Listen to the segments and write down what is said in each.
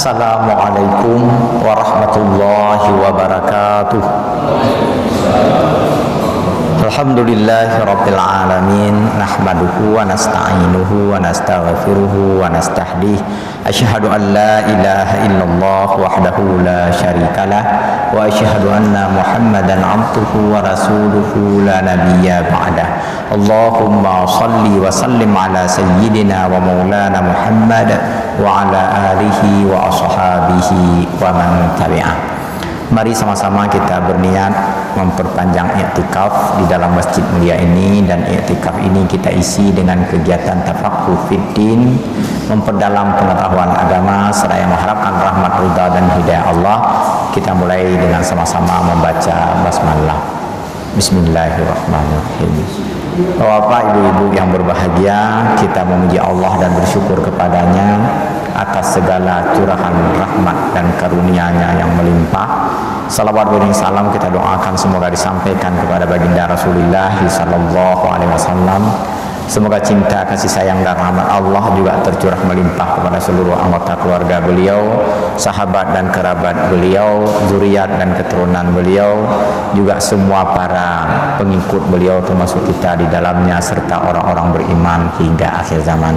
Assalamualaikum warahmatullahi wabarakatuh. Alhamdulillahi rabbil alamin, nahmaduhu wa nasta'inuhu wa nastaghfiruhu wa nastahdih. Asyhadu an la ilaha illallah wahdahu la syarikalah wa asyhadu anna Muhammadan abduhu wa rasuluhu la nabiyya ba'dah. Allahumma salli wa sallim ala sayyidina wa maulana Muhammad wa ala alihi wa ashabihi wa man tabi'ah. Mari sama-sama kita berniat memperpanjang i'tikaf di dalam masjid mulia ini, dan i'tikaf ini kita isi dengan kegiatan tafaqquh fiddin, memperdalam pengetahuan agama seraya mengharapkan rahmat ridha dan hidayah Allah. Kita mulai dengan sama-sama membaca basmalah. Bismillahirrahmanirrahim. Bapak, ibu-ibu yang berbahagia, kita memuji Allah dan bersyukur kepadanya atas segala curahan rahmat dan karunia-Nya yang melimpah. Salawat dan salam kita doakan semoga disampaikan kepada baginda Rasulullah sallallahu alaihi wasallam. Semoga cinta, kasih sayang dan rahmat Allah juga tercurah melimpah kepada seluruh anggota keluarga beliau, sahabat dan kerabat beliau, zuriat dan keturunan beliau, juga semua para pengikut beliau termasuk kita di dalamnya, serta orang-orang beriman hingga akhir zaman.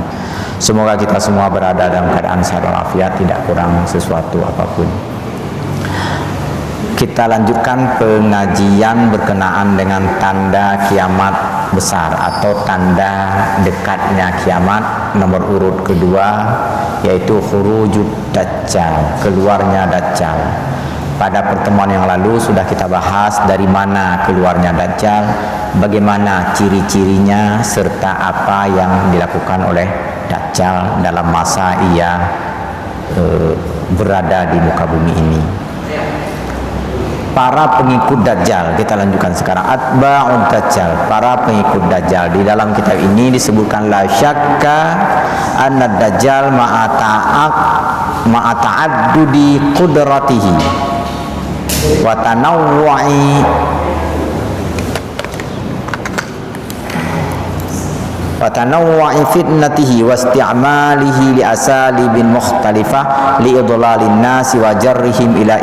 Semoga kita semua berada dalam keadaan sehat walafiat, tidak kurang sesuatu apapun. Kita lanjutkan pengajian berkenaan dengan tanda kiamat besar atau tanda dekatnya kiamat nomor urut kedua, yaitu khurujud dajjal, keluarnya dajjal. Pada pertemuan yang lalu sudah kita bahas dari mana keluarnya dajjal, bagaimana ciri-cirinya, serta apa yang dilakukan oleh dajjal dalam masa ia berada di muka bumi ini. Para pengikut dajjal, kita lanjutkan sekarang. Atba'ud dajjal, para pengikut dajjal. Di dalam kitab ini disebutkan la syakka anna dajjal ma'ata'addudi qudratihi wa tanawwa'i fitnatihi wa isti'malihi li asalibin mukhtalifah li idlalin nasi wa jarrihim ila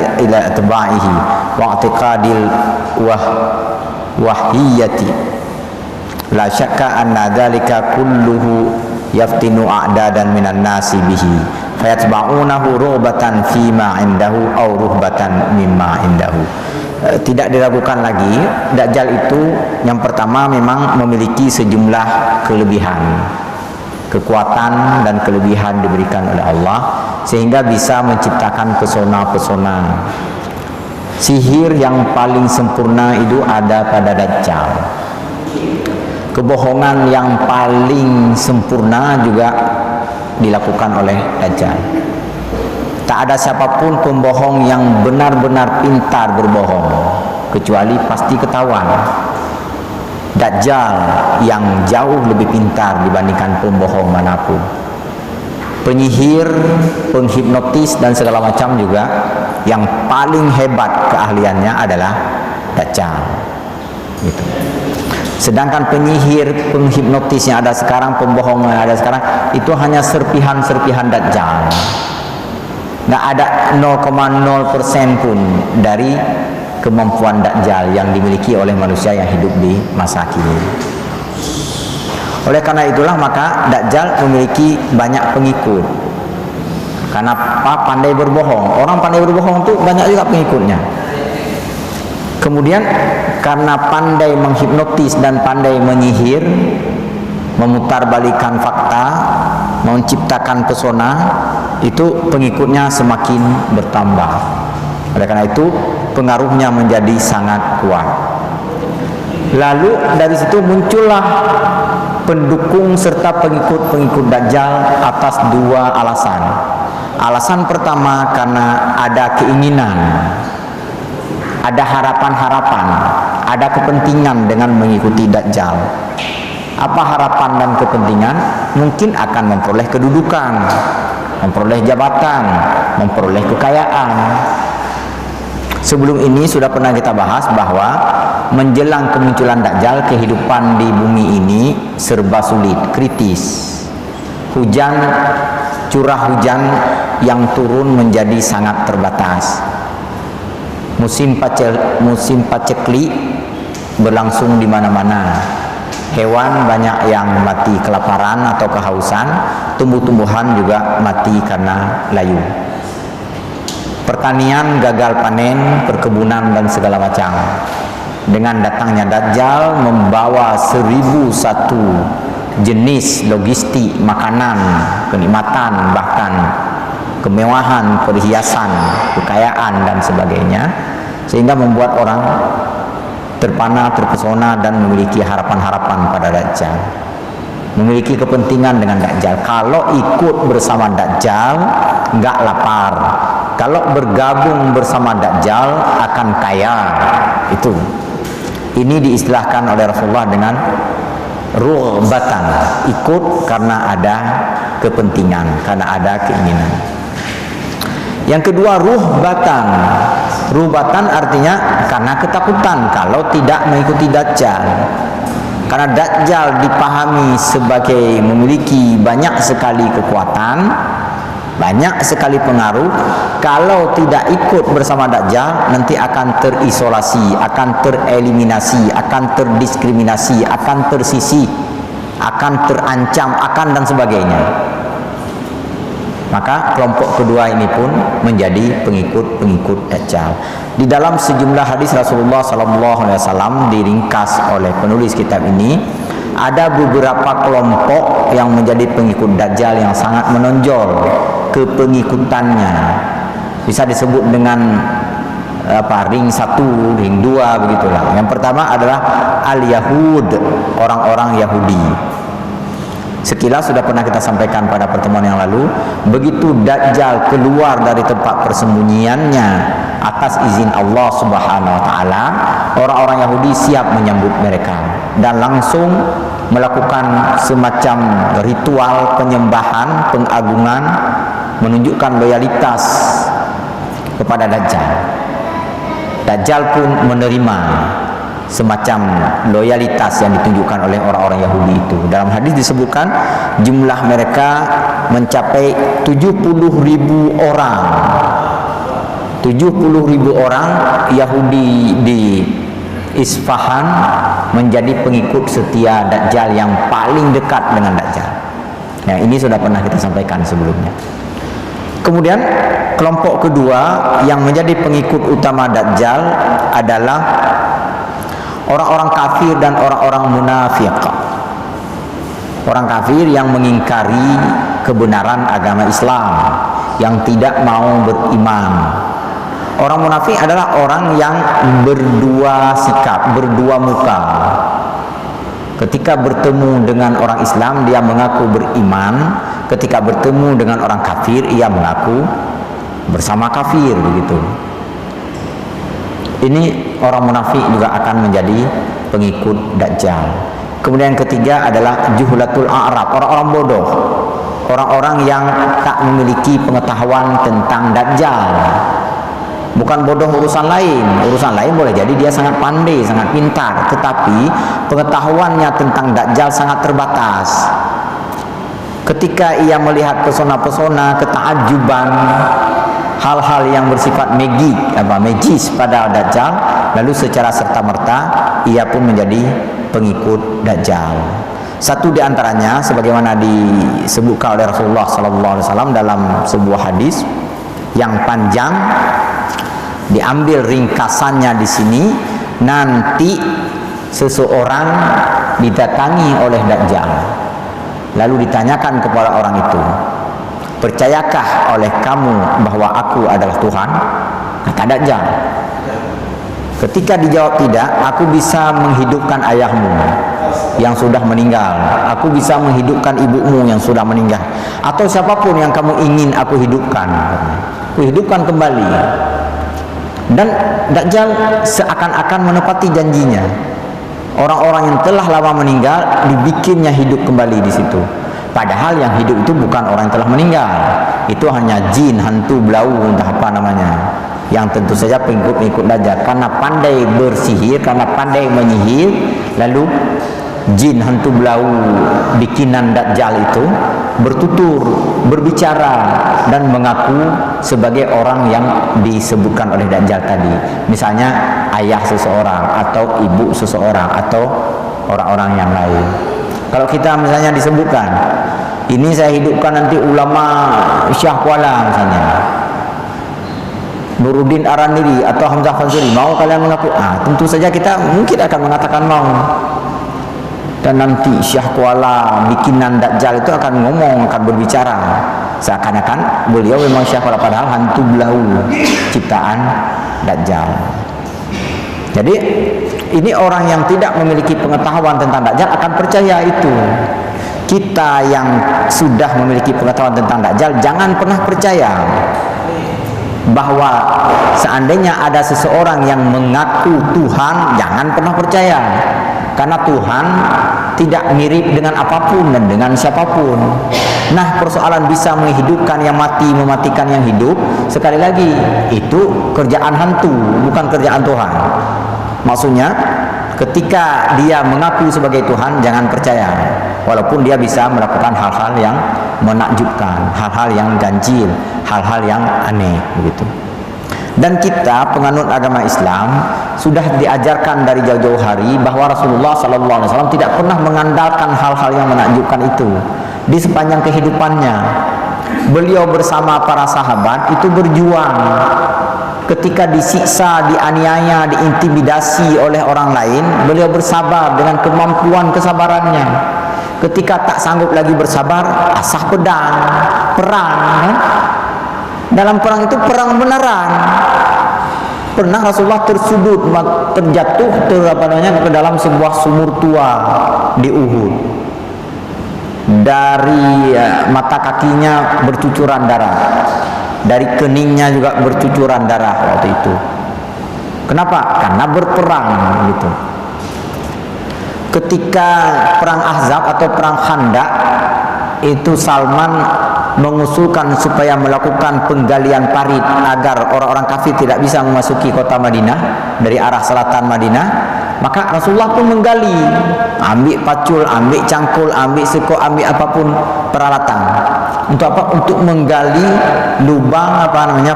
atba'ihi wa i'tiqadil wahiyyati. La syakka anna dhalika kulluhu yaftinu a'dadan minan nasi bihi fayatba'unahu rughbatan fima 'indahu aw ruhbatan mimma 'indahu. Tidak diragukan lagi, dajjal itu yang pertama memang memiliki sejumlah kelebihan, kekuatan dan kelebihan diberikan oleh Allah sehingga bisa menciptakan pesona-pesona. Sihir yang paling sempurna itu ada pada dajjal. Kebohongan yang paling sempurna juga dilakukan oleh dajjal. Tak ada siapapun pembohong yang benar-benar pintar berbohong, kecuali pasti ketahuan. Dajjal yang jauh lebih pintar dibandingkan pembohong manapun. Penyihir, penghipnotis dan segala macam juga yang paling hebat keahliannya adalah dajjal. Gitu. Sedangkan penyihir, penghipnotis yang ada sekarang, pembohong yang ada sekarang, itu hanya serpihan-serpihan dajjal. Nggak ada 0,0% pun dari kemampuan dajjal yang dimiliki oleh manusia yang hidup di masa kini. Oleh karena itulah maka dajjal memiliki banyak pengikut. Karena apa? Pandai berbohong. Orang pandai berbohong itu banyak juga pengikutnya. Kemudian karena pandai menghipnotis dan pandai menyihir, memutarbalikan fakta, menciptakan pesona, itu pengikutnya semakin bertambah. Oleh karena itu pengaruhnya menjadi sangat kuat. Lalu dari situ muncullah pendukung serta pengikut-pengikut dajjal atas dua alasan. Alasan pertama karena ada keinginan, ada harapan-harapan, ada kepentingan dengan mengikuti dajjal. Apa harapan dan kepentingan? Mungkin akan memperoleh kedudukan, memperoleh jabatan, memperoleh kekayaan. Sebelum ini sudah pernah kita bahas bahwa menjelang kemunculan dajjal, kehidupan di bumi ini serba sulit, kritis. Curah hujan yang turun menjadi sangat terbatas. Musim paceklik berlangsung di mana-mana. Hewan banyak yang mati kelaparan atau kehausan, tumbuh-tumbuhan juga mati karena layu. Pertanian gagal panen, perkebunan dan segala macam. Dengan datangnya Dajjal membawa 1001 jenis logistik makanan, kenikmatan, bahkan kemewahan, perhiasan, kekayaan dan sebagainya, sehingga membuat orang terpana, terpesona dan memiliki harapan-harapan pada Dajjal, memiliki kepentingan dengan Dajjal. Kalau ikut bersama Dajjal nggak lapar, kalau bergabung bersama Dajjal akan kaya. Ini diistilahkan oleh Rasulullah dengan rughbatan, ikut karena ada kepentingan, karena ada keinginan. Yang kedua, ruhbatan. Ruhbatan artinya karena ketakutan kalau tidak mengikuti Dajjal. Karena Dajjal dipahami sebagai memiliki banyak sekali kekuatan, banyak sekali pengaruh. Kalau tidak ikut bersama Dajjal, nanti akan terisolasi, akan tereliminasi, akan terdiskriminasi, akan tersisih, akan terancam, akan dan sebagainya. Maka kelompok kedua ini pun menjadi pengikut-pengikut Dajjal. Di dalam sejumlah hadis Rasulullah SAW diringkas oleh penulis kitab ini, ada beberapa kelompok yang menjadi pengikut Dajjal yang sangat menonjol kepengikutannya. Bisa disebut dengan ring 1, ring 2 begitulah. Yang pertama adalah al-Yahud, orang-orang Yahudi. Sekilas sudah pernah kita sampaikan pada pertemuan yang lalu, begitu Dajjal keluar dari tempat persembunyiannya atas izin Allah Subhanahu wa taala, orang-orang Yahudi siap menyambut mereka dan langsung melakukan semacam ritual penyembahan, pengagungan, menunjukkan loyalitas kepada Dajjal. Dajjal pun menerima semacam loyalitas yang ditunjukkan oleh orang-orang Yahudi itu. Dalam hadis disebutkan jumlah mereka mencapai 70.000 orang. 70.000 orang Yahudi di Isfahan menjadi pengikut setia Dajjal yang paling dekat dengan Dajjal. Nah, ini sudah pernah kita sampaikan sebelumnya. Kemudian kelompok kedua yang menjadi pengikut utama Dajjal adalah orang-orang kafir dan orang-orang munafik. Orang kafir yang mengingkari kebenaran agama Islam, yang tidak mau beriman. Orang munafik adalah orang yang berdua sikap, berdua muka. Ketika bertemu dengan orang Islam, dia mengaku beriman. Ketika bertemu dengan orang kafir, ia mengaku bersama kafir, begitu. Ini orang munafik juga akan menjadi pengikut Dajjal. Kemudian yang ketiga adalah juhulatul a'rab, orang-orang bodoh, orang-orang yang tak memiliki pengetahuan tentang Dajjal. Bukan bodoh urusan lain boleh jadi dia sangat pandai, sangat pintar, tetapi pengetahuannya tentang Dajjal sangat terbatas. Ketika ia melihat pesona-pesona, ketakjuban, hal-hal yang bersifat magis pada Dajjal, lalu secara serta-merta ia pun menjadi pengikut Dajjal. Satu di antaranya sebagaimana disebutkan oleh Rasulullah SAW dalam sebuah hadis yang panjang, diambil ringkasannya di sini. Nanti seseorang didatangi oleh Dajjal, lalu ditanyakan kepada orang itu, percayakah oleh kamu bahwa aku adalah Tuhan? Kata Dajjal, ketika dijawab tidak, aku bisa menghidupkan ayahmu yang sudah meninggal, aku bisa menghidupkan ibumu yang sudah meninggal, atau siapapun yang kamu ingin aku hidupkan kembali. Dan Dajjal seakan-akan menepati janjinya. Orang-orang yang telah lama meninggal dibikinnya hidup kembali di situ. Padahal yang hidup itu bukan orang yang telah meninggal, itu hanya jin, hantu, belau, entah apa namanya, yang tentu saja pengikut-pengikut Dajjal. Karena pandai bersihir, karena pandai menyihir, lalu jin hantu belau bikinan Dajjal itu bertutur, berbicara dan mengaku sebagai orang yang disebutkan oleh Dajjal tadi. Misalnya ayah seseorang atau ibu seseorang atau orang-orang yang lain. Kalau kita misalnya disebutkan, ini saya hidupkan nanti ulama Syah Kuala misalnya, Nuruddin Araniri atau Hamzah Fansuri, mau kalian mengaku? Tentu saja kita mungkin akan mengatakan mau. Dan nanti Syah Kuala bikinan Dajjal itu akan ngomong, akan berbicara seakan-akan beliau memang Syah Kuala, padahal hantu belau ciptaan Dajjal. Jadi ini orang yang tidak memiliki pengetahuan tentang Dajjal akan percaya itu. Kita yang sudah memiliki pengetahuan tentang Dajjal jangan pernah percaya bahwa seandainya ada seseorang yang mengaku Tuhan, jangan pernah percaya. Karena Tuhan tidak mirip dengan apapun dan dengan siapapun. Nah, persoalan bisa menghidupkan yang mati, mematikan yang hidup, sekali lagi itu kerjaan hantu, bukan kerjaan Tuhan. Maksudnya ketika dia mengaku sebagai Tuhan, jangan percaya, walaupun dia bisa melakukan hal-hal yang menakjubkan, hal-hal yang ganjil, hal-hal yang aneh begitu. Dan kita penganut agama Islam sudah diajarkan dari jauh-jauh hari bahwa Rasulullah SAW tidak pernah mengandalkan hal-hal yang menakjubkan itu di sepanjang kehidupannya. Beliau bersama para sahabat itu berjuang. Ketika disiksa, dianiaya, diintimidasi oleh orang lain, beliau bersabar dengan kemampuan kesabarannya. Ketika tak sanggup lagi bersabar, asah pedang, perang, kan? Dalam perang itu perang beneran. Pernah Rasulullah tersudut, terjatuh ke dalam sebuah sumur tua di Uhud. Dari mata kakinya bercucuran darah, dari keningnya juga bercucuran darah waktu itu. Kenapa? Karena berperang gitu. Ketika perang Ahzab atau perang Khandaq itu Salman mengusulkan supaya melakukan penggalian parit agar orang-orang kafir tidak bisa memasuki kota Madinah dari arah selatan Madinah. Maka Rasulullah pun menggali, ambil pacul, ambil cangkul, ambil sekop, ambil apapun peralatan. Untuk apa? Untuk menggali lubang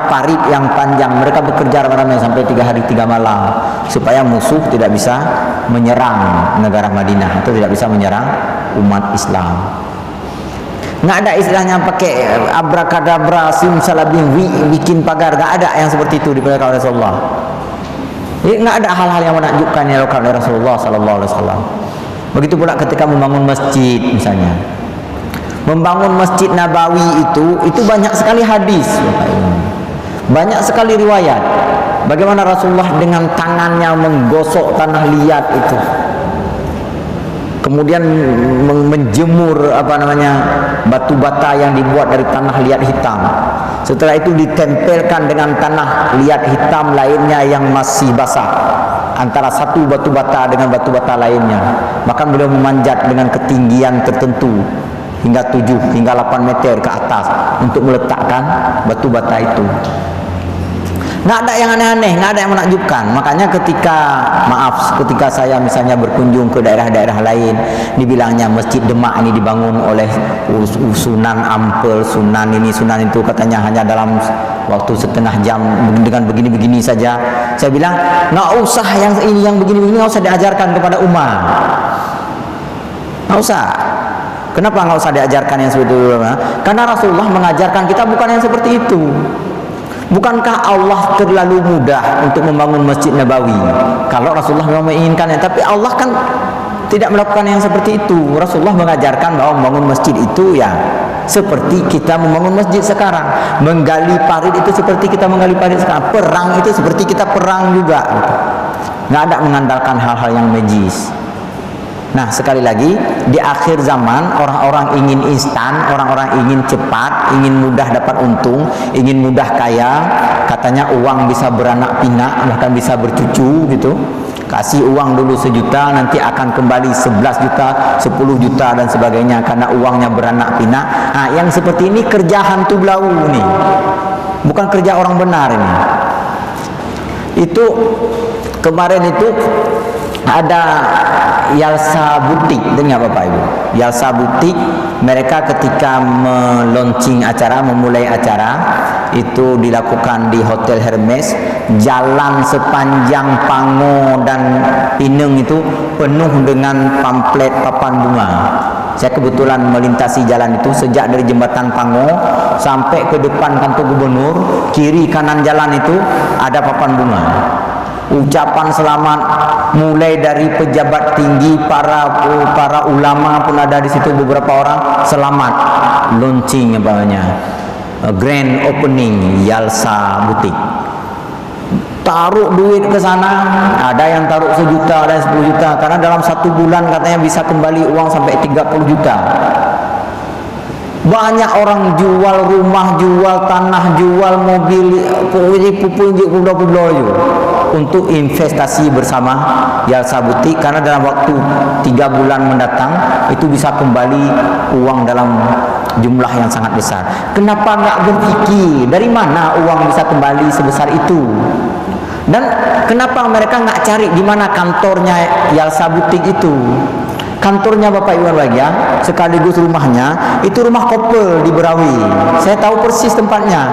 parit yang panjang. Mereka bekerja ramai-ramai sampai 3 hari 3 malam supaya musuh tidak bisa menyerang negara Madinah atau tidak bisa menyerang umat Islam. Nggak ada istilahnya pakai abrakadabra, simsalabim, bikin pagar, nggak ada yang seperti itu diperintahkan oleh Rasulullah. Jadi nggak ada hal-hal yang menakjubkan yang dilakukan oleh Rasulullah SAW. Begitu pula ketika membangun masjid misalnya, membangun Masjid Nabawi itu banyak sekali hadis, banyak sekali riwayat. Bagaimana Rasulullah dengan tangannya menggosok tanah liat itu, kemudian menjemur batu bata yang dibuat dari tanah liat hitam. Setelah itu ditempelkan dengan tanah liat hitam lainnya yang masih basah, antara satu batu bata dengan batu bata lainnya. Bahkan beliau memanjat dengan ketinggian tertentu hingga 7 hingga 8 meter ke atas untuk meletakkan batu bata itu. Nggak ada yang aneh-aneh, nggak ada yang menakjubkan. Makanya ketika saya misalnya berkunjung ke daerah-daerah lain, dibilangnya Masjid Demak ini dibangun oleh Sunan Ampel, Sunan ini, Sunan itu, katanya hanya dalam waktu setengah jam dengan begini-begini saja. Saya bilang, nggak usah yang ini, yang begini-begini nggak usah diajarkan kepada umat. Nggak usah. Kenapa nggak usah diajarkan yang seperti itu? Karena Rasulullah mengajarkan kita bukan yang seperti itu. Bukankah Allah terlalu mudah untuk membangun Masjid Nabawi? Kalau Rasulullah memang menginginkannya, tapi Allah kan tidak melakukan yang seperti itu. Rasulullah mengajarkan bahwa membangun masjid itu ya seperti kita membangun masjid sekarang. Menggali parit itu seperti kita menggali parit sekarang. Perang itu seperti kita perang juga. Nggak ada mengandalkan hal-hal yang magis. Nah, sekali lagi, di akhir zaman orang-orang ingin instan, orang-orang ingin cepat, ingin mudah dapat untung, ingin mudah kaya. Katanya uang bisa beranak pinak, bahkan bisa bercucu gitu. Kasih uang dulu 1 juta, nanti akan kembali 11 juta, 10 juta dan sebagainya karena uangnya beranak pinak. Nah, yang seperti ini kerja hantu belau nih. Bukan kerja orang benar ini. Itu kemarin itu ada Yalsa Butik, dengar Bapak Ibu. Yalsa Butik, mereka ketika meluncing acara, memulai acara itu dilakukan di Hotel Hermes. Jalan sepanjang Pango dan Pinang itu penuh dengan pamflet papan bunga. Saya kebetulan melintasi jalan itu sejak dari jembatan Pango sampai ke depan kantor gubernur, kiri kanan jalan itu ada papan bunga. Ucapan selamat mulai dari pejabat tinggi, para ulama pun ada di situ, beberapa orang selamat launching grand opening Yalsa Butik. Taruh duit ke sana, ada yang taruh 1 juta, ada yang 10 juta, karena dalam 1 bulan katanya bisa kembali uang sampai 30 juta. Banyak orang jual rumah, jual tanah, jual mobil, pulau untuk investasi bersama Yalsa Butik, karena dalam waktu 3 bulan mendatang itu bisa kembali uang dalam jumlah yang sangat besar. Kenapa nggak berpikir dari mana uang bisa kembali sebesar itu? Dan kenapa mereka nggak cari di mana kantornya Yalsa Butik itu? Kantornya Bapak Ibu Bahagia sekaligus rumahnya itu rumah Kopel di Berawi. Saya tahu persis tempatnya.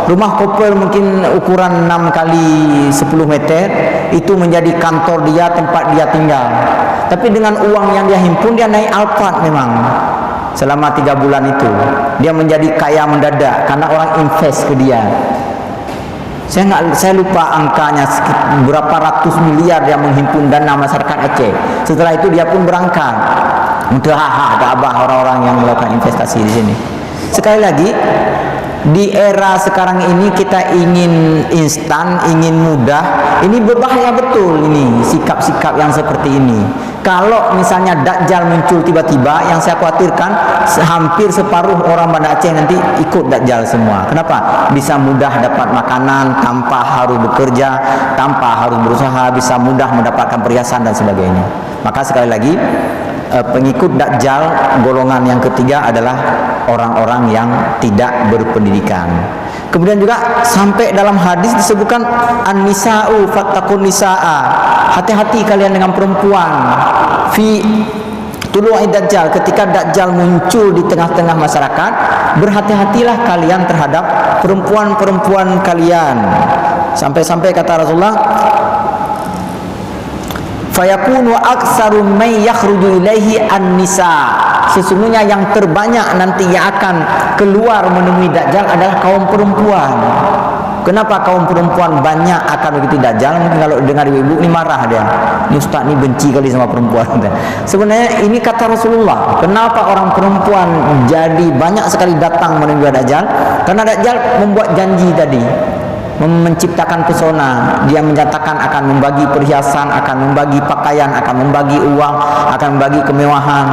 Rumah Kopel mungkin ukuran 6 kali 10 meter, itu menjadi kantor dia, tempat dia tinggal. Tapi dengan uang yang dia himpun, dia naik Alphard memang. Selama 3 bulan itu dia menjadi kaya mendadak karena orang invest ke dia. Saya lupa angkanya, berapa ratus miliar dia menghimpun dana masyarakat Aceh. Setelah itu dia pun berangkat untuk ada abah orang-orang yang melakukan investasi di sini. Sekali lagi, di era sekarang ini kita ingin instan, ingin mudah. Ini berbahaya betul ini sikap-sikap yang seperti ini. Kalau misalnya Dajjal muncul tiba-tiba, yang saya khawatirkan hampir separuh orang Banda Aceh nanti ikut Dajjal semua. Kenapa? Bisa mudah dapat makanan tanpa harus bekerja, tanpa harus berusaha, bisa mudah mendapatkan perhiasan dan sebagainya. Maka sekali lagi, pengikut Dajjal golongan yang ketiga adalah orang-orang yang tidak berpendidikan. Kemudian juga sampai dalam hadis disebutkan an-nisa'u fattaqun nisa'a. Hati-hati kalian dengan perempuan. Fi tulu'i Dajjal, ketika Dajjal muncul di tengah-tengah masyarakat, berhati-hatilah kalian terhadap perempuan-perempuan kalian. Sampai-sampai kata Rasulullah, fayakunu aktsaru may yakhruju ilaihi an-nisa. Sesungguhnya yang terbanyak nanti yang akan keluar menemui Dajjal adalah kaum perempuan. Kenapa kaum perempuan banyak akan mengikuti Dajjal? Mungkin kalau dengar ibu ini marah dia. Ini ustaz ini benci kali sama perempuan. Sebenarnya ini kata Rasulullah. Kenapa orang perempuan jadi banyak sekali datang menemui Dajjal? Karena Dajjal membuat janji tadi, menciptakan pesona. Dia menyatakan akan membagi perhiasan, akan membagi pakaian, akan membagi uang, akan membagi kemewahan.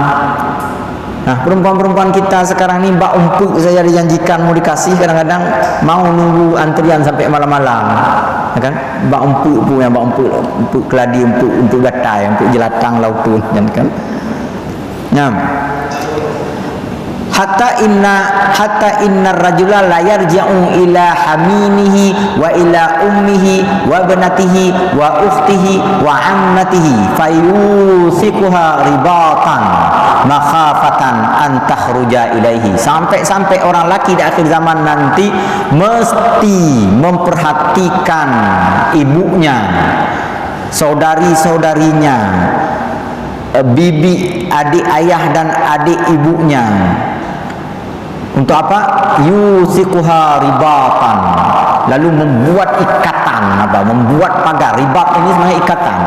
Nah, perempuan-perempuan kita sekarang ini bak empuk saya dijanjikan mau dikasih, kadang-kadang mau nunggu antrian sampai malam-malam, kan? Bak empuk punya, bak empuk keladi, empuk gatai, empuk jelatang lautun, kan? Nah, hatta inna rajula la yarji'u ila hamimihi wa ila ummihi wa banatihi wa ukhtihi wa ammatihi fayusikuha ribatan makhafatan an takhruja ilaihi. Sampai orang laki di akhir zaman nanti mesti memperhatikan ibunya, saudari-saudarinya, bibi, adik ayah dan adik ibunya. Untuk apa? Yusikuha ribatan, lalu membuat ikatan, membuat pagar. Ribat ini sebenarnya ikatan,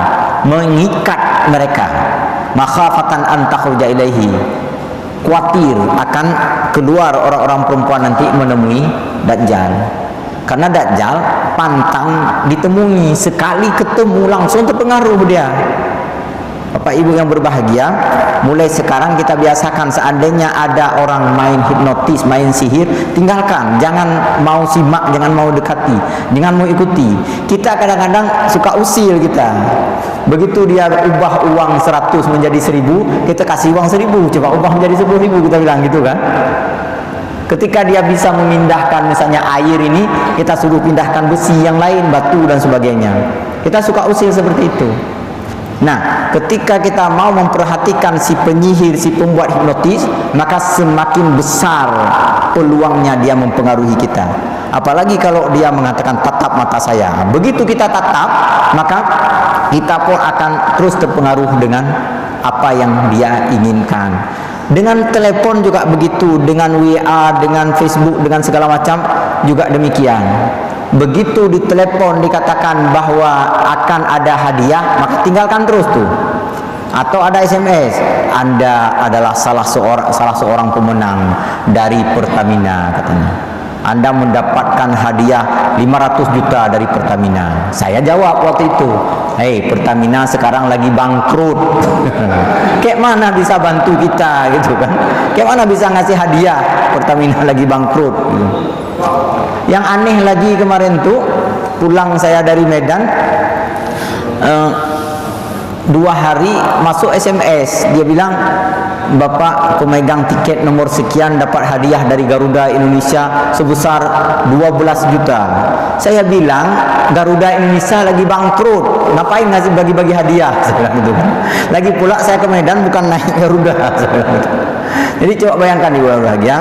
mengikat mereka. Makhafatan an takhruja ilaihi, khawatir akan keluar orang-orang perempuan nanti menemui Dajjal. Karena Dajjal pantang ditemui, sekali ketemu langsung terpengaruh dia. Bapak Ibu yang berbahagia, mulai sekarang kita biasakan, seandainya ada orang main hipnotis, main sihir, tinggalkan. Jangan mau simak, jangan mau dekati, jangan mau ikuti. Kita kadang-kadang suka usil kita. Begitu dia ubah uang 100 menjadi 1000, kita kasih uang 1000, coba ubah menjadi 10.000, kita bilang gitu kan. Ketika dia bisa memindahkan misalnya air ini, kita suruh pindahkan besi yang lain, batu dan sebagainya. Kita suka usil seperti itu. Nah, ketika kita mau memperhatikan si penyihir, si pembuat hipnotis, maka semakin besar peluangnya dia mempengaruhi kita. Apalagi kalau dia mengatakan tatap mata saya. Begitu kita tatap, maka kita pun akan terus terpengaruh dengan apa yang dia inginkan. Dengan telepon juga begitu, dengan WA, dengan Facebook, dengan segala macam juga demikian. Begitu di telepon dikatakan bahwa akan ada hadiah, maka tinggalkan terus tuh. Atau ada SMS, Anda adalah salah seorang pemenang dari Pertamina katanya. Anda mendapatkan hadiah 500 juta dari Pertamina. Saya jawab waktu itu, "Hei, Pertamina sekarang lagi bangkrut." Kayak mana bisa bantu kita gitu kan? Kayak mana bisa ngasih hadiah? Pertamina lagi bangkrut gitu. Yang aneh lagi kemarin tuh, pulang saya dari Medan, 2 hari masuk SMS, dia bilang, "Bapak pemegang tiket nomor sekian dapat hadiah dari Garuda Indonesia sebesar 12 juta. Saya bilang, "Garuda Indonesia lagi bangkrut, ngapain ngasih bagi-bagi hadiah?" Saya bilang gitu kan. Lagi pula saya ke Medan bukan naik Garuda. Saya bilang gitu. Jadi coba bayangkan Ibu bahagia,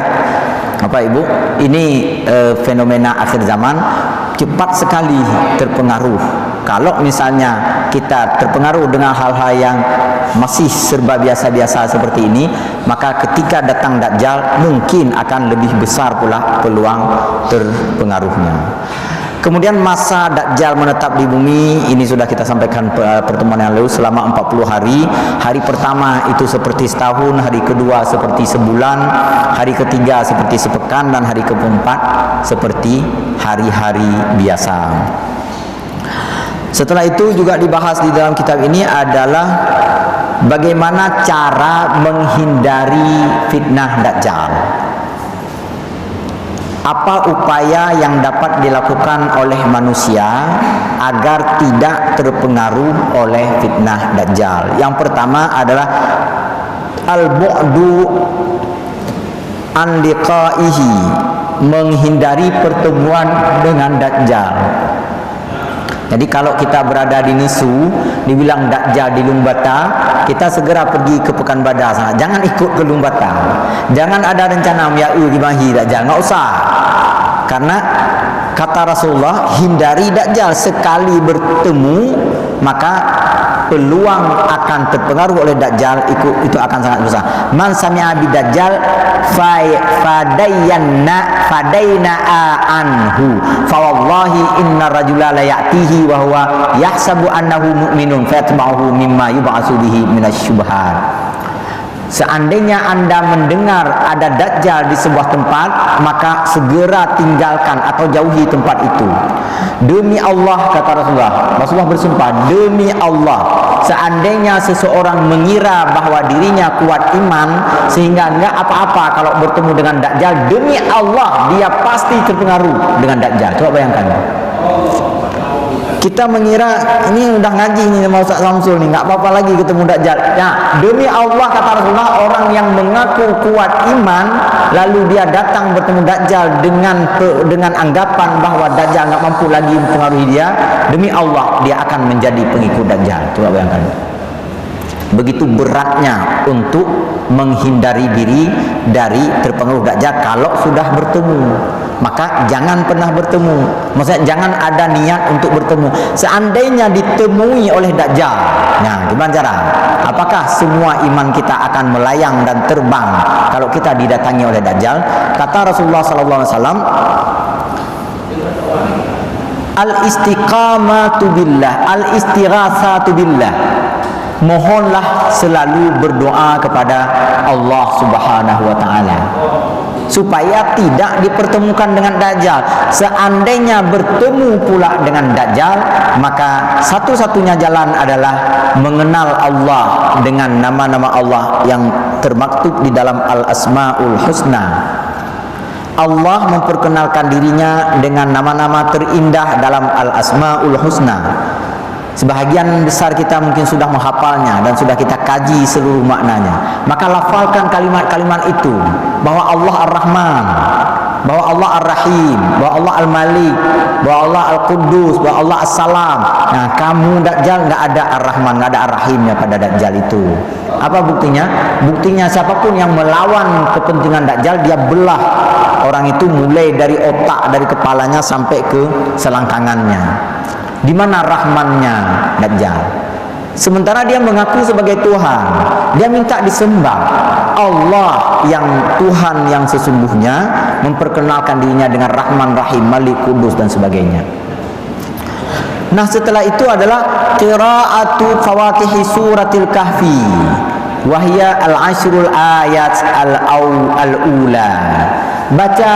Bapak Ibu, ini fenomena akhir zaman cepat sekali terpengaruh. Kalau misalnya kita terpengaruh dengan hal-hal yang masih serba biasa-biasa seperti ini, maka ketika datang Dajjal mungkin akan lebih besar pula peluang terpengaruhnya. Kemudian masa Dajjal menetap di bumi ini sudah kita sampaikan pertemuan yang lalu, selama 40 hari. Hari pertama itu seperti setahun, hari kedua seperti sebulan, hari ketiga seperti sepekan, dan hari keempat seperti hari-hari biasa. Setelah itu juga dibahas di dalam kitab ini adalah bagaimana cara menghindari fitnah Dajjal. Apa upaya yang dapat dilakukan oleh manusia agar tidak terpengaruh oleh fitnah Dajjal? Yang pertama adalah al-bu'du an liqa'ihi, menghindari pertemuan dengan Dajjal. Jadi kalau kita berada di Nisu, dibilang Dajjal di Lumbata, kita segera pergi ke Pekanbadak sana. Jangan ikut ke Lumbata. Jangan ada rencana di Mahi Dajjal, enggak usah. Karena kata Rasulullah, hindari Dajjal. Sekali bertemu, maka peluang akan terpengaruh oleh Dajjal itu akan sangat besar. Man sami'a bi Dajjal fadaina anhu fa wallahi inna rajula la ya'tihi wa huwa yahsabu annahu mu'minun fatba'uhu mimma yub'atsu bihi minasyubhat. Seandainya Anda mendengar ada Dajjal di sebuah tempat, maka segera tinggalkan atau jauhi tempat itu. Demi Allah, kata Rasulullah bersumpah, demi Allah, seandainya seseorang mengira bahwa dirinya kuat iman sehingga enggak apa-apa kalau bertemu dengan Dajjal, demi Allah dia pasti terpengaruh dengan Dajjal. Coba bayangkan. Kita mengira ini udah ngaji nih sama Ustaz Samsul nih, nggak apa-apa lagi ketemu Dajjal. Nah, demi Allah kata Rasulullah, orang yang mengaku kuat iman lalu dia datang bertemu Dajjal dengan anggapan bahwa Dajjal nggak mampu lagi mempengaruhi dia, demi Allah dia akan menjadi pengikut Dajjal. Coba bayangkan. Begitu beratnya untuk menghindari diri dari terpengaruh Dajjal kalau sudah bertemu. Maka jangan pernah bertemu. Maksudnya jangan ada niat untuk bertemu. Seandainya ditemui oleh Dajjal, nah gimana cara? Apakah semua iman kita akan melayang dan terbang kalau kita didatangi oleh Dajjal? Kata Rasulullah SAW, al-istiqamatu billah, al-istighatsatu billah. Mohonlah selalu berdoa kepada Allah Subhanahu wa taala supaya tidak dipertemukan dengan Dajjal. Seandainya bertemu pula dengan Dajjal, maka satu-satunya jalan adalah mengenal Allah dengan nama-nama Allah yang termaktub di dalam Al-Asmaul Husna. Allah memperkenalkan dirinya dengan nama-nama terindah dalam Al-Asmaul Husna. Sebahagian besar kita mungkin sudah menghafalnya dan sudah kita kaji seluruh maknanya. Maka lafalkan kalimat-kalimat itu, bahwa Allah Ar-Rahman, bahwa Allah Ar-Rahim, bahwa Allah Al-Malik, bahwa Allah Al-Quddus, bahwa Allah As-Salam. Nah, kamu Dajjal nggak ada Ar-Rahman, nggak ada Ar-Rahimnya pada Dajjal itu. Apa buktinya? Buktinya siapapun yang melawan kepentingan Dajjal, dia belah orang itu mulai dari otak, dari kepalanya sampai ke selangkangannya. Di mana Rahmannya Dajjal? Sementara dia mengaku sebagai Tuhan, dia minta disembah. Allah yang Tuhan yang sesungguhnya memperkenalkan dirinya dengan Rahman, Rahim, Malik, Kudus dan sebagainya. Nah, setelah itu adalah qiraatu fawatihi suratil kahfi wahya al-ashrul ayat al-ula. Baca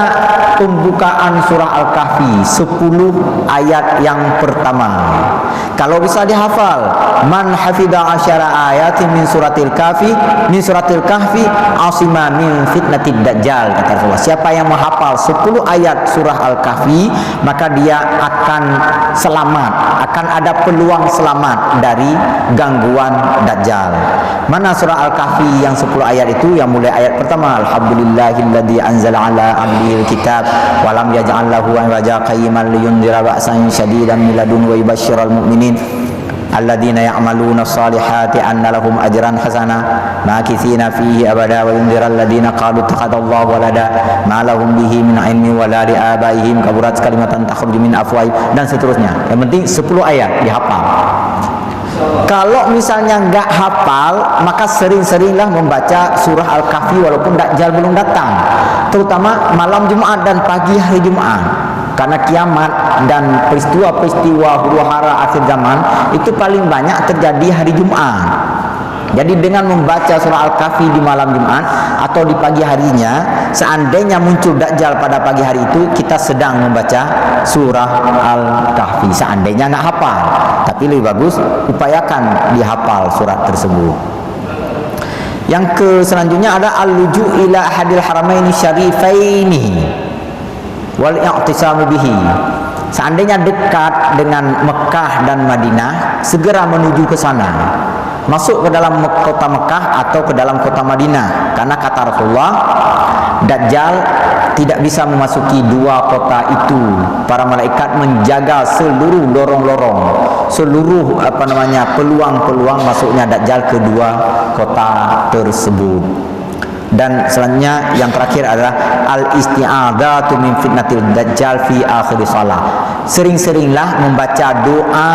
pembukaan surah Al-Kahfi 10 ayat yang pertama. Kalau bisa dihafal, man hafidha asyara ayatin min suratil kahfi asima min fitnatid dajjal, kata Rasulullah. Siapa yang menghafal 10 ayat surah Al-Kahfi, maka dia akan selamat, akan ada peluang selamat dari gangguan dajjal. Mana surah Al-Kahfi yang 10 ayat itu? Yang mulai ayat pertama, alhamdulillahilladzi anzala ala abdihil kitab wa lam yaj'al lahu iwaja qayyiman liyundhira ba'san shadidan min ladunhu wa yubashshiral mu'minin alladzina ya'maluna shalihati anna lahum ajran hasana makithina fihi abada wa yundhira alladzina qalu ittakhadallahu walada ma lahum bihi min ilmi wa la li abaihim kaburat kalimatan takhruju min afwahihim, dan seterusnya. Yang penting 10 ayat dihafal. Kalau misalnya nggak hafal, maka sering-seringlah membaca surah Al-Kahfi walaupun Dajjal belum datang, terutama malam Jumat dan pagi hari Jumat, karena kiamat dan peristiwa-peristiwa huru-hara akhir zaman itu paling banyak terjadi hari Jumat. Jadi dengan membaca surah Al-Kahfi di malam Jumat atau di pagi harinya, seandainya muncul Dajjal pada pagi hari itu, kita sedang membaca surah Al-Kahfi. Seandainya nggak hafal, tapi lebih bagus upayakan dihafal surat tersebut. Yang selanjutnya ada al-luju' ila hadil haramaini syarifaini wal i'tisamu bihi. Seandainya dekat dengan Mekah dan Madinah, segera menuju ke sana, masuk ke dalam kota Mekah atau ke dalam kota Madinah, karena kata Rasulullah, Dajjal tidak bisa memasuki dua kota itu. Para malaikat menjaga seluruh lorong-lorong, seluruh peluang-peluang masuknya Dajjal ke dua kota tersebut. Dan selanjutnya yang terakhir adalah al-isti'adzatu min fitnatil dajjal fi akhir shalah. Sering-seringlah membaca doa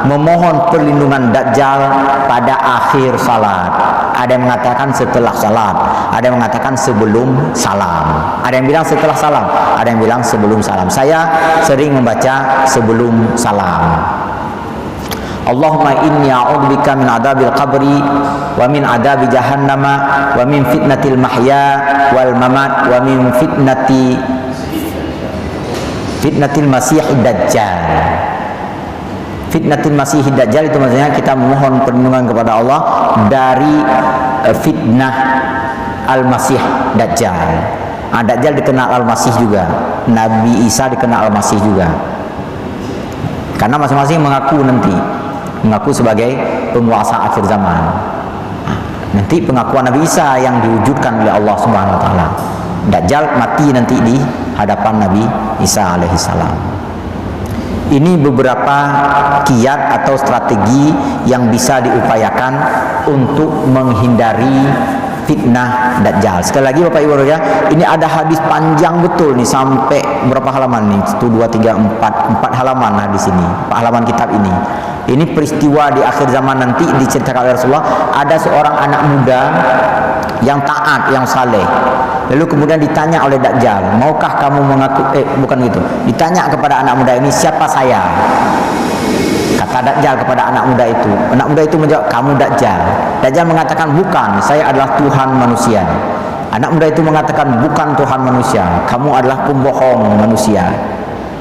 memohon perlindungan Dajjal pada akhir salat. Ada yang mengatakan setelah salat, ada yang mengatakan sebelum salam, ada yang bilang setelah salam, ada yang bilang sebelum salam. Saya sering membaca sebelum salam. Allahumma inni a'udzubika min adzabil qabri wa min adzabi jahannama wa min fitnatil mahya wal mamat wa min fitnatil masihid dajjal. Fitnatil masihid dajjal itu maksudnya kita memohon perlindungan kepada Allah dari fitnah al-masih dajjal. Dajjal dikenal al-masih juga, Nabi Isa dikenal al-masih juga, karena masing-masing mengaku sebagai penguasa akhir zaman. Nanti pengakuan Nabi Isa yang diwujudkan oleh Allah Subhanahu wa taala. Dajjal mati nanti di hadapan Nabi Isa alaihissalam. Ini beberapa kiat atau strategi yang bisa diupayakan untuk menghindari fitnah Dajjal. Sekali lagi Bapak Ibu ya, ini ada hadis panjang betul nih, sampai berapa halaman nih? 1, 2, 3, 4 halaman hadis ini, 4 halaman kitab ini. Ini peristiwa di akhir zaman nanti diceritakan oleh Rasulullah. Ada seorang anak muda yang taat, yang saleh. Lalu kemudian ditanya oleh Dajjal, maukah kamu mengaku, bukan gitu. Ditanya kepada anak muda ini, siapa saya? Kata Dajjal kepada anak muda itu. Anak muda itu menjawab, kamu Dajjal. Dajjal mengatakan, bukan, saya adalah Tuhan manusia. Anak muda itu mengatakan, bukan Tuhan manusia, kamu adalah pembohong manusia.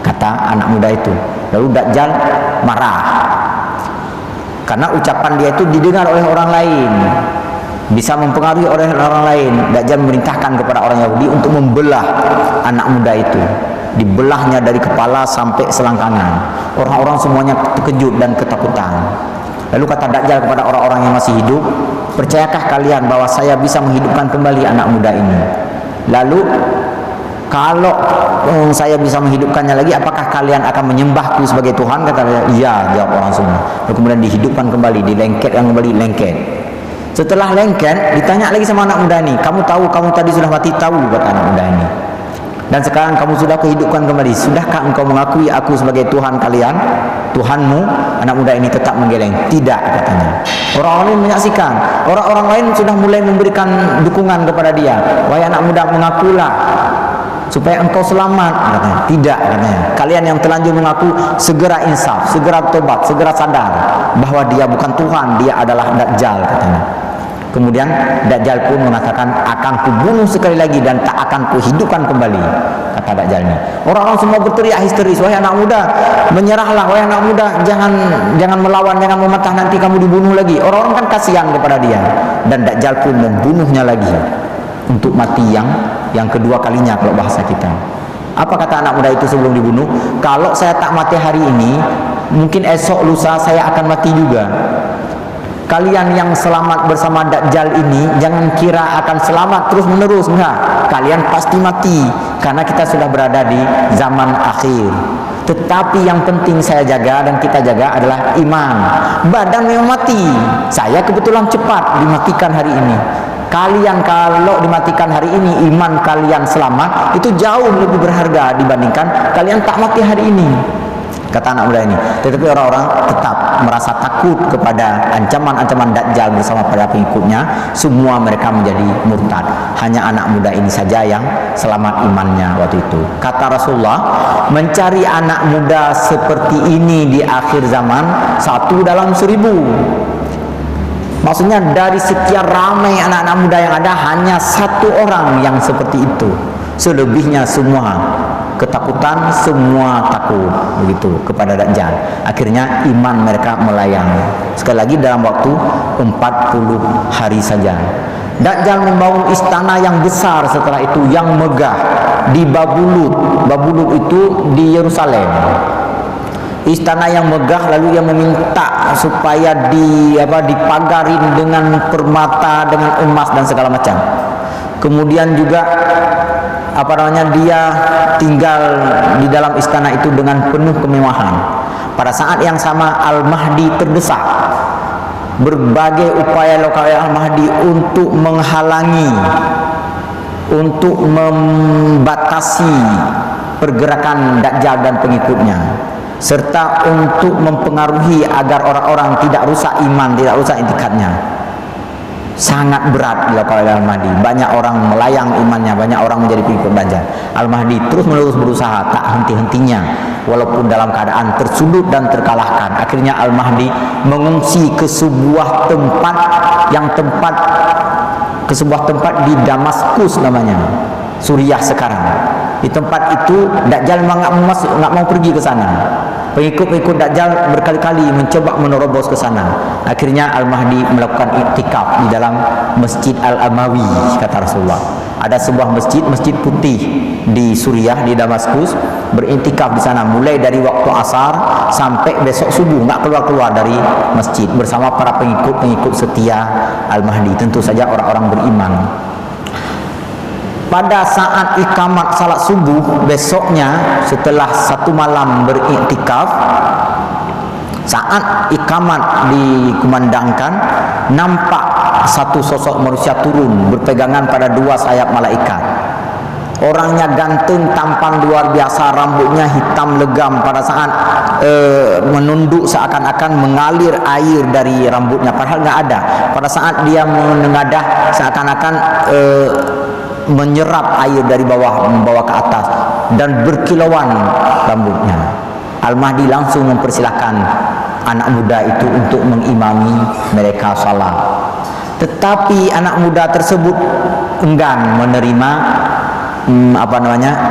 Kata anak muda itu. Lalu Dajjal marah, karena ucapan dia itu didengar oleh orang lain, bisa mempengaruhi oleh orang lain. Dajjal memerintahkan kepada orang Yahudi untuk membelah anak muda itu. Dibelahnya dari kepala sampai selangkangan. Orang-orang semuanya terkejut dan ketakutan. Lalu kata Dajjal kepada orang-orang yang masih hidup, percayakah kalian bahwa saya bisa menghidupkan kembali anak muda ini? Lalu kalau saya bisa menghidupkannya lagi, apakah kalian akan menyembahku sebagai Tuhan? Kata dia, iya, jawab orang semua. Lalu kemudian dihidupkan kembali, dilengketkan kembali, lengket. Setelah lengket, ditanya lagi sama anak muda ini, kamu tahu kamu tadi sudah mati? Tahu, kata anak muda ini. Dan sekarang kamu sudah kehidupkan kembali, sudahkah engkau mengakui aku sebagai Tuhan kalian, Tuhanmu? Anak muda ini tetap menggeleng, tidak, katanya. Orang-orang lain menyaksikan, orang-orang lain sudah mulai memberikan dukungan kepada dia. Wahai anak muda, mengakulah supaya engkau selamat, katanya. Tidak, katanya. Kalian yang telanjur mengaku, segera insaf, segera tobat, segera sadar bahwa dia bukan Tuhan, dia adalah Dajjal, katanya. Kemudian Dajjal pun mengatakan, akan kubunuh sekali lagi dan tak akan kuhidupkan kembali, kata Dajjal ini. Orang-orang semua berteriak histeris, wahai anak muda, menyerahlah, wahai anak muda, jangan melawan, jangan mematah, nanti kamu dibunuh lagi. Orang-orang kan kasihan kepada dia, dan Dajjal pun membunuhnya lagi untuk mati yang kedua kalinya kalau bahasa kita. Apa kata anak muda itu sebelum dibunuh? Kalau saya tak mati hari ini, mungkin esok lusa saya akan mati juga. Kalian yang selamat bersama Dajjal ini, jangan kira akan selamat terus menerus, enggak. Kalian pasti mati, karena kita sudah berada di zaman akhir. Tetapi yang penting saya jaga dan kita jaga adalah iman. Badan memang mati, saya kebetulan cepat dimatikan hari ini. Kalian kalau dimatikan hari ini, iman kalian selamat, itu jauh lebih berharga dibandingkan kalian tak mati hari ini, kata anak muda ini. Tetapi orang-orang tetap merasa takut kepada ancaman-ancaman Dajjal bersama para pengikutnya. Semua mereka menjadi murtad. Hanya anak muda ini saja yang selamat imannya waktu itu. Kata Rasulullah, mencari anak muda seperti ini di akhir zaman 1 dalam 1000. Maksudnya dari sekian ramai anak-anak muda yang ada, hanya 1 orang yang seperti itu. Selebihnya semua ketakutan, semua takut begitu kepada Dajjal. Akhirnya iman mereka melayang. Sekali lagi dalam waktu 40 hari saja. Dajjal membangun istana yang besar setelah itu, yang megah di Babulut. Babulut itu di Yerusalem. Istana yang megah, lalu ia meminta supaya dipagarin dengan permata, dengan emas dan segala macam. Kemudian juga dia tinggal di dalam istana itu dengan penuh kemewahan. Pada saat yang sama Al-Mahdi terdesak. Berbagai upaya lokal Al-Mahdi untuk menghalangi, untuk membatasi pergerakan Dajjal dan pengikutnya, serta untuk mempengaruhi agar orang-orang tidak rusak iman, tidak rusak itikadnya. Sangat berat dilakukan oleh Al-Mahdi. Banyak orang melayang imannya, banyak orang menjadi pengikut Dajjal. Al-Mahdi terus menerus berusaha, tak henti-hentinya, walaupun dalam keadaan tersudut dan terkalahkan. Akhirnya Al-Mahdi mengungsi ke sebuah tempat di Damaskus namanya, Suriah sekarang. Di tempat itu Dajjal memang nggak mau pergi ke sana. Pengikut-pengikut Dajjal berkali-kali mencoba menerobos ke sana. Akhirnya Al-Mahdi melakukan iktikaf di dalam Masjid Al-Amawi, kata Rasulullah. Ada sebuah masjid putih di Suriah, di Damaskus. Beriktikaf di sana mulai dari waktu asar sampai besok subuh, nggak keluar-keluar dari masjid bersama para pengikut-pengikut setia Al-Mahdi. Tentu saja orang-orang beriman. Pada saat ikamat salat subuh besoknya, setelah 1 malam beriktikaf, saat ikamat dikumandangkan, nampak satu sosok manusia turun berpegangan pada 2 sayap malaikat. Orangnya ganteng, tampan luar biasa, rambutnya hitam legam. Pada saat menunduk seakan-akan mengalir air dari rambutnya, padahal nggak ada. Pada saat dia menengadah seakan-akan menyerap air dari bawah membawa ke atas, dan berkilauan rambutnya. Al-Mahdi langsung mempersilahkan anak muda itu untuk mengimami mereka salat. Tetapi anak muda tersebut enggan menerima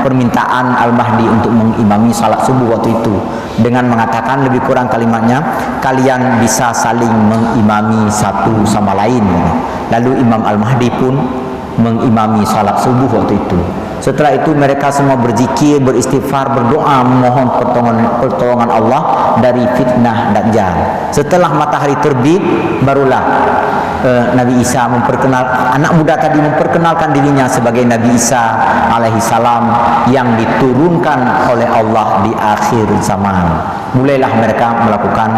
permintaan Al-Mahdi untuk mengimami salat subuh waktu itu, dengan mengatakan lebih kurang kalimatnya, kalian bisa saling mengimami satu sama lain. Lalu Imam Al-Mahdi pun mengimami salat subuh waktu itu. Setelah itu mereka semua berzikir, beristighfar, berdoa, memohon pertolongan Allah dari fitnah Dajjal. Setelah matahari terbit, barulah Nabi Isa anak muda tadi memperkenalkan dirinya sebagai Nabi Isa alaihi salam yang diturunkan oleh Allah di akhir zaman. Mulailah mereka melakukan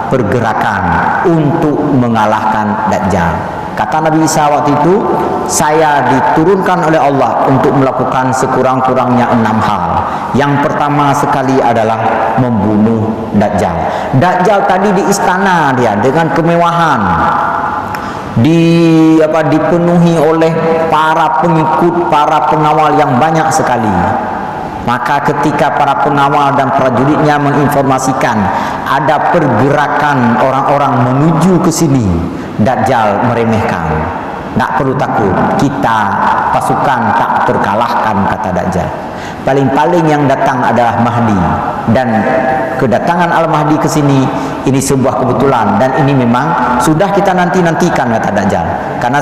pergerakan untuk mengalahkan Dajjal. Kata Nabi Isa waktu itu, saya diturunkan oleh Allah untuk melakukan sekurang-kurangnya 6 hal. Yang pertama sekali adalah membunuh Dajjal. Dajjal tadi di istana dia dengan kemewahan, dipenuhi oleh para pengikut, para pengawal yang banyak sekali. Maka ketika para pengawal dan prajuritnya menginformasikan ada pergerakan orang-orang menuju ke sini, Dajjal meremehkan. Tak perlu takut, kita pasukan tak terkalahkan, kata Dajjal. Paling-paling yang datang adalah Mahdi, dan kedatangan Al-Mahdi ke sini ini sebuah kebetulan, dan ini memang sudah kita nantikan, kata Dajjal. Karena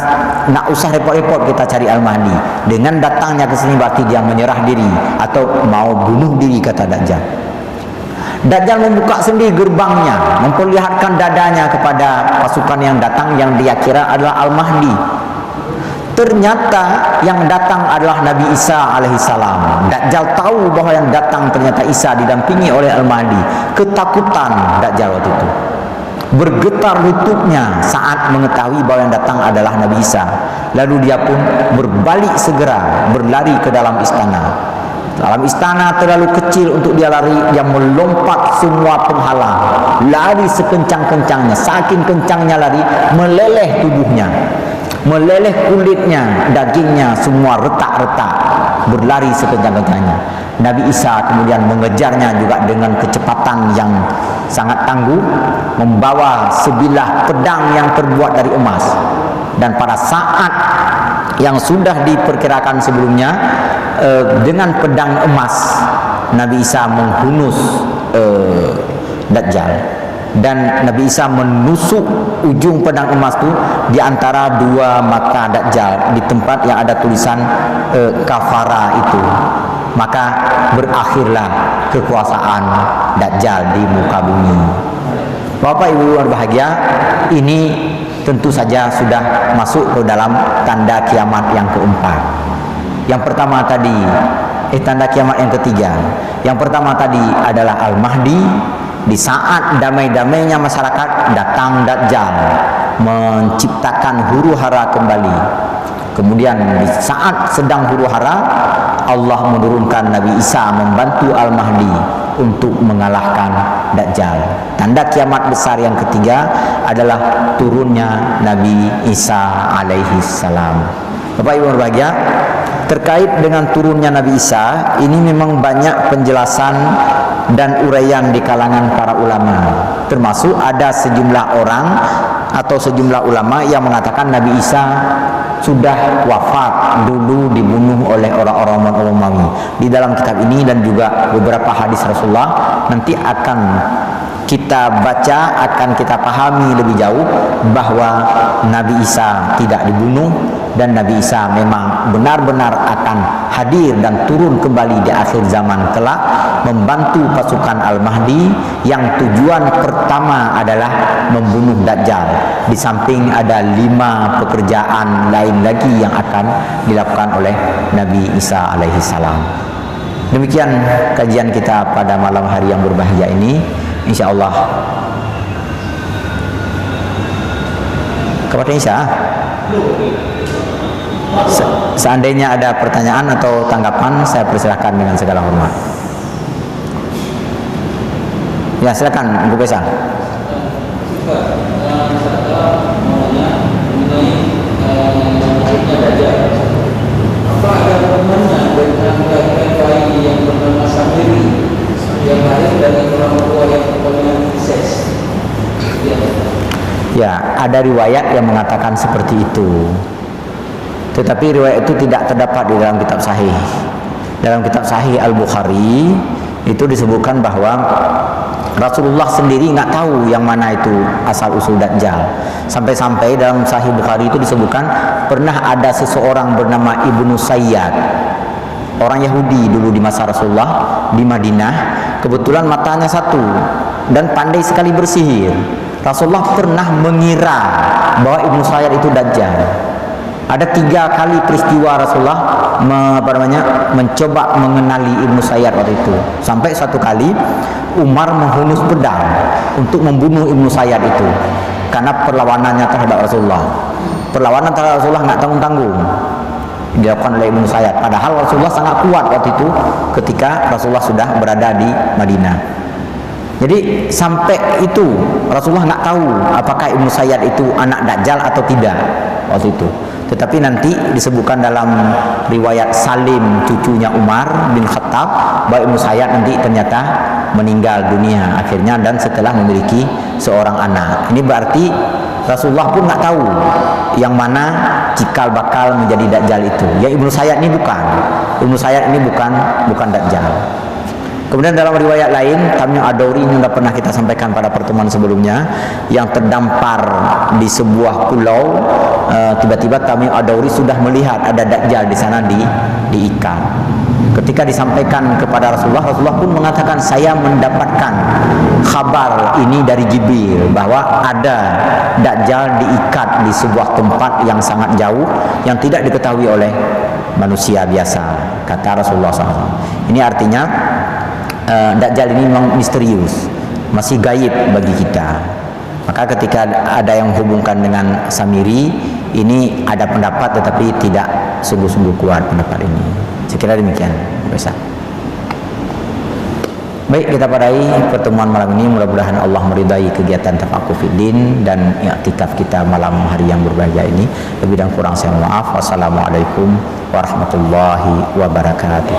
nak usah repot-repot kita cari Al-Mahdi. Dengan datangnya ke sini berarti dia menyerah diri atau mau bunuh diri, kata Dajjal. Dajjal membuka sendiri gerbangnya, memperlihatkan dadanya kepada pasukan yang datang yang dia kira adalah Al-Mahdi. Ternyata yang datang adalah Nabi Isa alaihissalam. Dajjal tahu bahwa yang datang ternyata Isa didampingi oleh Al-Mahdi. Ketakutan Dajjal waktu itu, bergetar lututnya saat mengetahui bahwa yang datang adalah Nabi Isa. Lalu dia pun berbalik segera, berlari ke dalam istana. Dalam istana terlalu kecil untuk dia lari, dia melompat semua penghalang, lari sekencang-kencangnya. Saking kencangnya lari, meleleh tubuhnya, meleleh kulitnya, dagingnya semua retak-retak, berlari sekencang-kencangnya. Nabi Isa kemudian mengejarnya juga dengan kecepatan yang sangat tangguh, membawa sebilah pedang yang terbuat dari emas. Dan pada saat yang sudah diperkirakan sebelumnya, dengan pedang emas Nabi Isa menghunus Dajjal, dan Nabi Isa menusuk ujung pedang emas itu di antara dua mata Dajjal di tempat yang ada tulisan kafara itu. Maka berakhirlah kekuasaan Dajjal di muka bumi. Bapak Ibu yang berbahagia, ini tentu saja sudah masuk ke dalam tanda kiamat yang keempat. Yang pertama tadi, tanda kiamat yang ketiga. Yang pertama tadi adalah Al-Mahdi. Di saat damai-damainya masyarakat, datang Dajjal menciptakan huru-hara kembali. Kemudian di saat sedang huru-hara, Allah menurunkan Nabi Isa membantu Al-Mahdi untuk mengalahkan Dajjal. Tanda kiamat besar yang ketiga adalah turunnya Nabi Isa alaihi salam. Bapak Ibu berbahagia, terkait dengan turunnya Nabi Isa ini memang banyak penjelasan dan uraian di kalangan para ulama. Termasuk ada sejumlah orang atau sejumlah ulama yang mengatakan Nabi Isa sudah wafat, dulu dibunuh oleh orang-orang Romawi. Di dalam kitab ini dan juga beberapa hadis Rasulullah nanti akan kita baca, akan kita pahami lebih jauh bahwa Nabi Isa tidak dibunuh, dan Nabi Isa memang benar-benar akan hadir dan turun kembali di akhir zaman kelak membantu pasukan Al-Mahdi yang tujuan pertama adalah membunuh Dajjal. Di samping ada 5 pekerjaan lain lagi yang akan dilakukan oleh Nabi Isa alaihi salam. Demikian kajian kita pada malam hari yang berbahagia ini. InsyaAllah kepada Isya, seandainya ada pertanyaan atau tanggapan, saya persilahkan dengan segala hormat. Ya, silakan Bu Pesa. Apa ada hubungannya dengan bayi yang bernama Samiri yang lahir dari orang tua yang bernama Isis? Ya, ada riwayat yang mengatakan seperti itu. Tetapi riwayat itu tidak terdapat di dalam kitab sahih. Dalam kitab sahih Al-Bukhari itu disebutkan bahwa Rasulullah sendiri nggak tahu yang mana itu asal usul Dajjal. Sampai-sampai dalam Sahih Bukhari itu disebutkan pernah ada seseorang bernama Ibnu Sayyad, orang Yahudi dulu di masa Rasulullah di Madinah. Kebetulan matanya satu dan pandai sekali bersihir. Rasulullah pernah mengira bahwa Ibnu Sayyad itu Dajjal. Ada 3 kali peristiwa Rasulullah mencoba mengenali Ibnu Sayyad waktu itu. Sampai satu kali Umar menghunus pedang untuk membunuh Ibnu Sayyad itu karena perlawanannya terhadap Rasulullah. Perlawanan terhadap Rasulullah nggak tanggung-tanggung dilakukan oleh Ibnu Sayyad. Padahal Rasulullah sangat kuat waktu itu ketika Rasulullah sudah berada di Madinah. Jadi sampai itu Rasulullah nggak tahu apakah Ibnu Sayyad itu anak Dajjal atau tidak waktu itu. Tetapi nanti disebutkan dalam riwayat Salim cucunya Umar bin Khattab bahwa Ibnu Sayyad nanti ternyata meninggal dunia akhirnya dan setelah memiliki seorang anak. Ini berarti Rasulullah pun nggak tahu yang mana cikal bakal menjadi Dajjal itu. Ya Ibnu Sayyad ini bukan. Ibnu Sayyad ini bukan Dajjal. Kemudian dalam riwayat lain, Tamim Ad-Dawri yang sudah pernah kita sampaikan pada pertemuan sebelumnya, yang terdampar di sebuah pulau, tiba-tiba Tamim Ad-Dawri sudah melihat ada Dajjal di sana diikat. Ketika disampaikan kepada Rasulullah, Rasulullah pun mengatakan, saya mendapatkan kabar ini dari Jibril bahwa ada Dajjal diikat di sebuah tempat yang sangat jauh yang tidak diketahui oleh manusia biasa, kata Rasulullah SAW. Ini artinya Dajjal ini memang misterius, masih gaib bagi kita. Maka ketika ada yang menghubungkan dengan Samiri, ini ada pendapat tetapi tidak sungguh-sungguh kuat pendapat ini. Saya kira demikian, Ustaz. Baik, kita padai pertemuan malam ini. Mudah-mudahan Allah meridai kegiatan Tafaqquh Fiddin dan i'tikaf kita malam hari yang berbahagia ini. Lebih dan kurang saya mohon maaf. Wassalamualaikum warahmatullahi wabarakatuh.